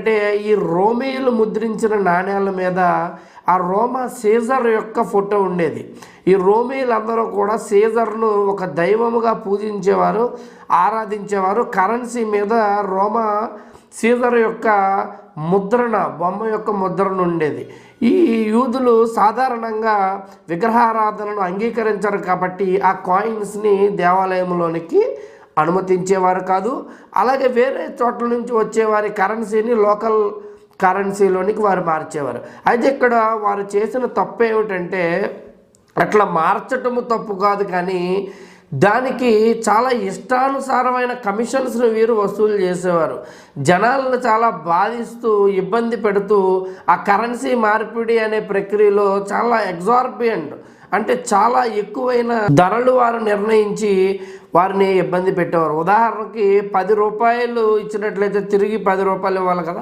ఏంటంటే ఈ రోమేయులు ముద్రించిన నాణ్యాల మీద ఆ రోమా సీజర్ యొక్క ఫోటో ఉండేది. ఈ రోమేయులందరూ కూడా సీజర్ను ఒక దైవముగా పూజించేవారు, ఆరాధించేవారు. కరెన్సీ మీద రోమా సీజర్ యొక్క బొమ్మ యొక్క ముద్రణ ఉండేది. ఈ యూదులు సాధారణంగా విగ్రహారాధనను అంగీకరించరు కాబట్టి ఆ కాయిన్స్ని దేవాలయంలోనికి అనుమతించేవారు కాదు. అలాగే వేరే చోట్ల నుంచి వచ్చేవారి కరెన్సీని లోకల్ కరెన్సీలోనికి వారు మార్చేవారు. అయితే ఇక్కడ వారు చేసిన తప్పు ఏమిటంటే, అట్లా మార్చటము తప్పు కాదు, కానీ దానికి చాలా ఇష్టానుసారమైన కమిషన్స్ను వీరు వసూలు చేసేవారు. జనాలను చాలా బాధిస్తూ ఇబ్బంది పెడుతూ ఆ కరెన్సీ మార్పిడి అనే ప్రక్రియలో చాలా ఎగ్జార్బియంట్, అంటే చాలా ఎక్కువైన ధరలు వారు నిర్ణయించి వారిని ఇబ్బంది పెట్టేవారు. ఉదాహరణకి 10 రూపాయలు ఇచ్చినట్లయితే తిరిగి 10 రూపాయలు ఇవ్వాలి కదా.